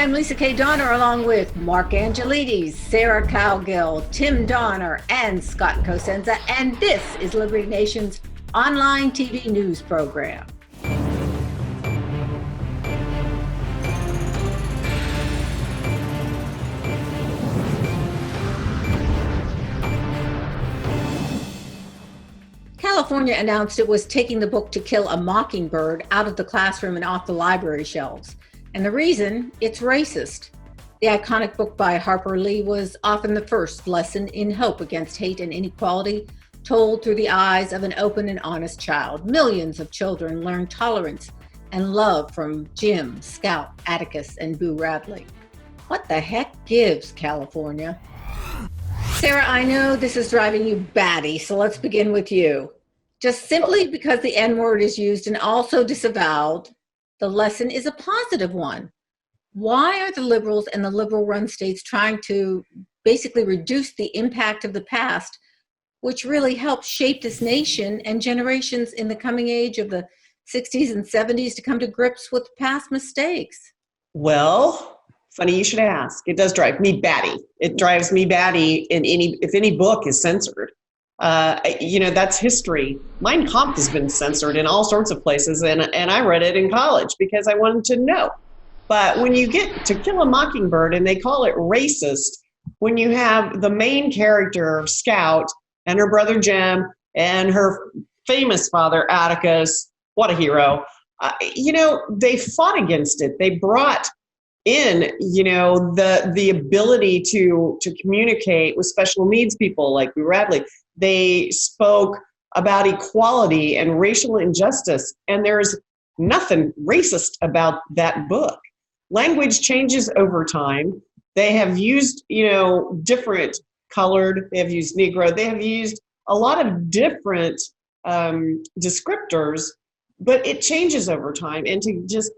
I'm Lisa K. Donner, along with Mark Angelides, Sarah Cowgill, Tim Donner, and Scott Cosenza, and this is Liberty Nation's online TV news program. California announced it was taking the book To Kill a Mockingbird out of the classroom and off the library shelves. And the reason, it's racist. The iconic book by Harper Lee was often the first lesson in hope against hate and inequality, told through the eyes of an open and honest child. Millions of children learn tolerance and love from Jim, Scout, Atticus, and Boo Radley. What the heck gives, California? Sarah, I know this is driving you batty, so let's begin with you. Just simply because the N-word is used and also disavowed, the lesson is a positive one. Why are the liberals and the liberal-run states trying to basically reduce the impact of the past, which really helped shape this nation and generations in the coming age of the 60s and 70s to come to grips with past mistakes? Well, funny you should ask. It does drive me batty. It drives me batty if any book is censored. That's history. Mein Kampf has been censored in all sorts of places, and I read it in college because I wanted to know. But when you get To Kill a Mockingbird and they call it racist, when you have the main character, Scout, and her brother Jim, and her famous father, Atticus, what a hero, they fought against it. They brought in, the ability to communicate with special needs people like Boo Radley. They spoke about equality and racial injustice, and there's nothing racist about that book. Language changes over time. They have used, different colored, they have used Negro, they have used a lot of different descriptors, but it changes over time. And to just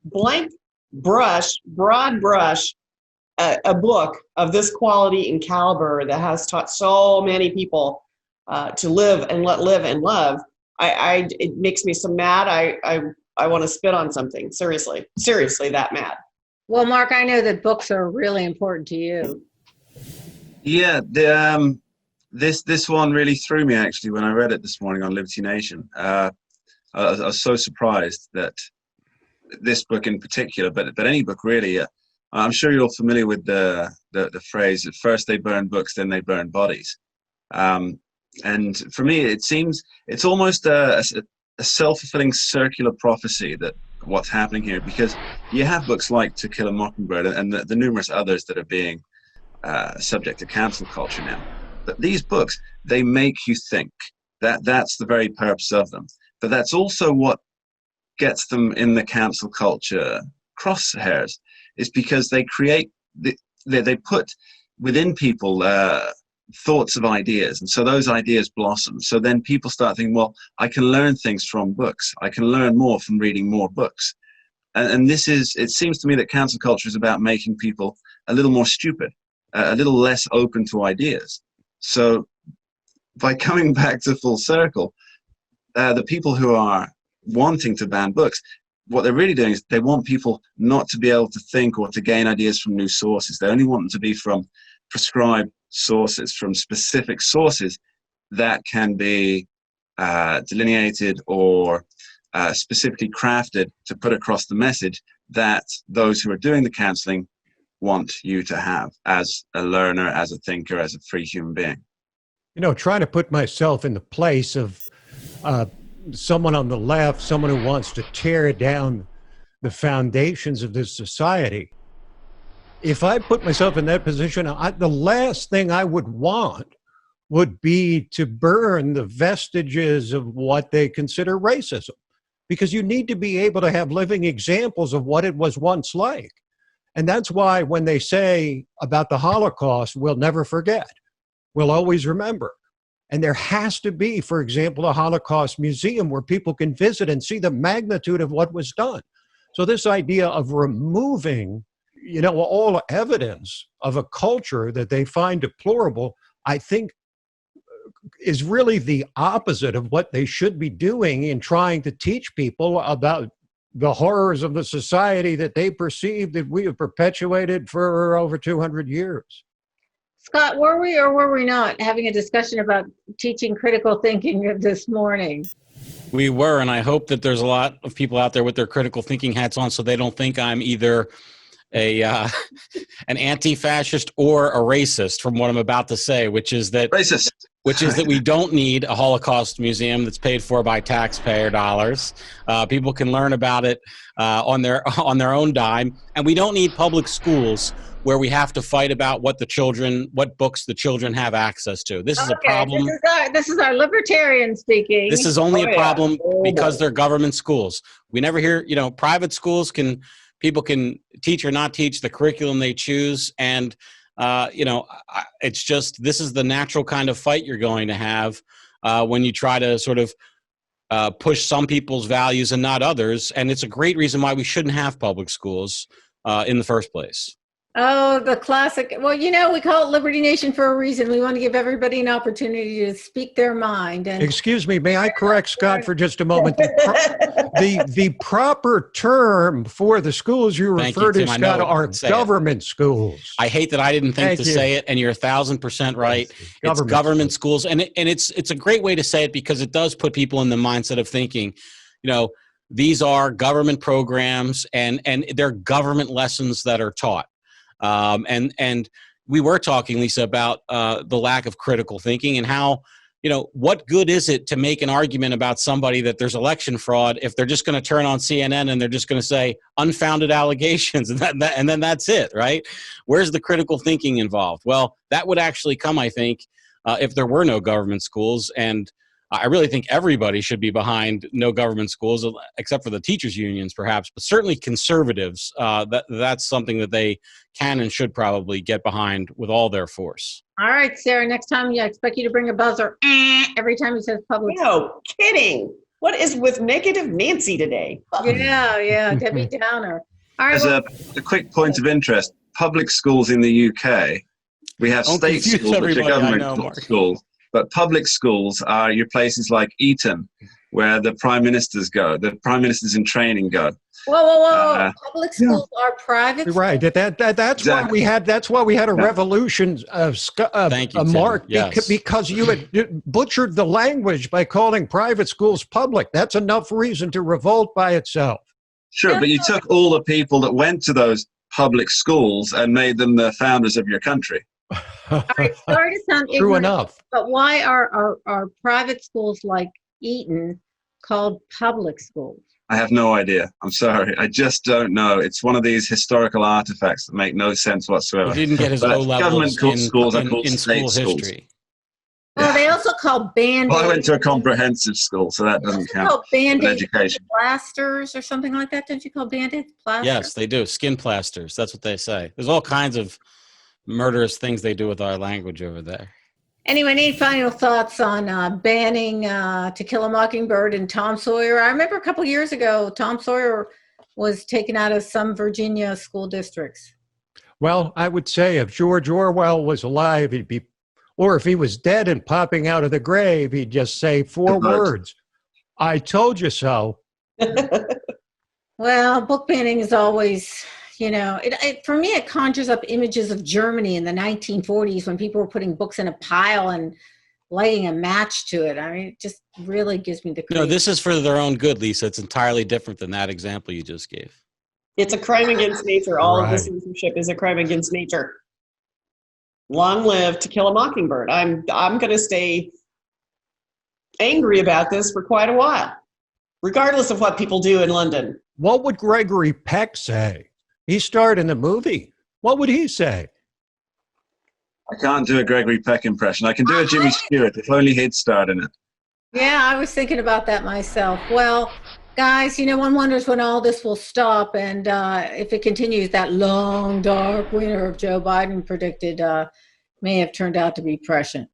broad brush a book of this quality and caliber that has taught so many people to live and let live and love, it makes me so mad. I want to spit on something. Seriously that mad. Well, Mark, I know that books are really important to you. Yeah, this one really threw me actually when I read it this morning on Liberty Nation. I was so surprised that this book in particular, but any book really. I'm sure you're all familiar with the phrase, at first they burn books, then they burn bodies. And for me, it seems it's almost a self-fulfilling circular prophecy that what's happening here, because you have books like To Kill a Mockingbird and the numerous others that are being subject to cancel culture now. But these books, they make you think. That's the very purpose of them. But that's also what gets them in the cancel culture crosshairs, is because they create, they put within people thoughts of ideas, and so those ideas blossom. So then people start thinking, well, I can learn things from books. I can learn more from reading more books. And it seems to me that cancel culture is about making people a little more stupid, a little less open to ideas. So by coming back to full circle, the people who are wanting to ban books, what they're really doing is they want people not to be able to think or to gain ideas from new sources. They only want them to be from prescribed sources, from specific sources that can be delineated or specifically crafted to put across the message that those who are doing the cancelling want you to have as a learner, as a thinker, as a free human being. Trying to put myself in the place of someone on the left, someone who wants to tear down the foundations of this society. If I put myself in that position, the last thing I would want would be to burn the vestiges of what they consider racism, because you need to be able to have living examples of what it was once like. And that's why when they say about the Holocaust, we'll never forget, we'll always remember. And there has to be, for example, a Holocaust Museum where people can visit and see the magnitude of what was done. So this idea of removing, all evidence of a culture that they find deplorable, I think is really the opposite of what they should be doing in trying to teach people about the horrors of the society that they perceive that we have perpetuated for over 200 years. Scott, were we or were we not having a discussion about teaching critical thinking this morning? We were, and I hope that there's a lot of people out there with their critical thinking hats on, so they don't think I'm either an anti-fascist or a racist from what I'm about to say, which is that we don't need a Holocaust Museum that's paid for by taxpayer dollars. People can learn about it on their own dime, and we don't need public schools where we have to fight about what books the children have access to. This is a problem. This is our libertarian speaking. This is only a problem because they're government schools. We never hear, private schools people can teach or not teach the curriculum they choose. And, it's just, this is the natural kind of fight you're going to have when you try to sort of push some people's values and not others. And it's a great reason why we shouldn't have public schools in the first place. Oh, the classic. Well, we call it Liberty Nation for a reason. We want to give everybody an opportunity to speak their mind. And excuse me, may I correct Scott for just a moment? The proper term for the schools you refer to, Scott, are government schools. I hate that I didn't think to say it, and you're 1,000% right. It's government schools, and it's a great way to say it because it does put people in the mindset of thinking, these are government programs, and they're government lessons that are taught. And we were talking, Lisa, about the lack of critical thinking and how, what good is it to make an argument about somebody that there's election fraud if they're just going to turn on CNN and they're just going to say unfounded allegations and then that's it, right? Where's the critical thinking involved? Well, that would actually come, I think, if there were no government schools. And I really think everybody should be behind no government schools, except for the teachers' unions, perhaps, but certainly conservatives. That's something that they can and should probably get behind with all their force. All right, Sarah, next time I expect you to bring a buzzer every time he says public. No kidding. What is with negative Nancy today? Yeah, Debbie Downer. All right. As a quick point of interest, public schools in the UK, we have state schools which are government schools. But public schools are your places like Eton, where the prime ministers go, the prime ministers in training go. Whoa! Public schools are private. Right. That's exactly. Why we had. That's why we had a revolution of Mark, yes. because you had butchered the language by calling private schools public. That's enough reason to revolt by itself. Sure, but you took all the people that went to those public schools and made them the founders of your country. All right, sorry to sound True ignorant, enough. but why are private schools like Eton called public schools? I have no idea. I'm sorry. I just don't know. It's one of these historical artifacts that make no sense whatsoever. He didn't get his O levels in school history. Well, they also call Band-Aids. Well, I went to a comprehensive school, so that doesn't count. Band-Aids, education. plasters, or something like that. Don't you call Band-Aids plasters? Yes, they do. Skin plasters. That's what they say. There's all kinds of murderous things they do with our language over there. Anyway, any final thoughts on banning To Kill a Mockingbird and Tom Sawyer? I remember a couple years ago, Tom Sawyer was taken out of some Virginia school districts. Well, I would say if George Orwell was alive, he'd be, or if he was dead and popping out of the grave, he'd just say four words. I told you so. Well, book banning is always, for me, it conjures up images of Germany in the 1940s when people were putting books in a pile and lighting a match to it. I mean, it just really gives me the creep. This is for their own good, Lisa. It's entirely different than that example you just gave. It's a crime against nature. All of the censorship is a crime against nature. Long live To Kill a Mockingbird. I'm going to stay angry about this for quite a while, regardless of what people do in London. What would Gregory Peck say? He starred in the movie. What would he say? I can't do a Gregory Peck impression. I can do a Jimmy Stewart, if only he'd starred in it. Yeah, I was thinking about that myself. Well, guys, one wonders when all this will stop, and if it continues, that long, dark winter of Joe Biden predicted may have turned out to be prescient.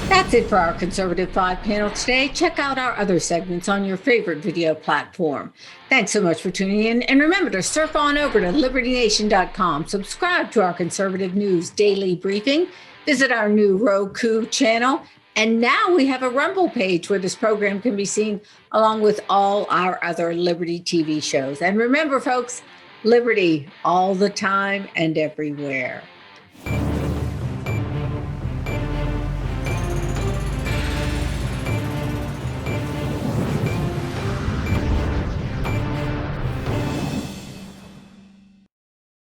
That's it for our Conservative 5 panel today. Check out our other segments on your favorite video platform. Thanks so much for tuning in. And remember to surf on over to libertynation.com. Subscribe to our Conservative News Daily Briefing. Visit our new Roku channel And now we have a Rumble page where this program can be seen along with all our other Liberty TV shows. And remember, folks, Liberty all the time and everywhere.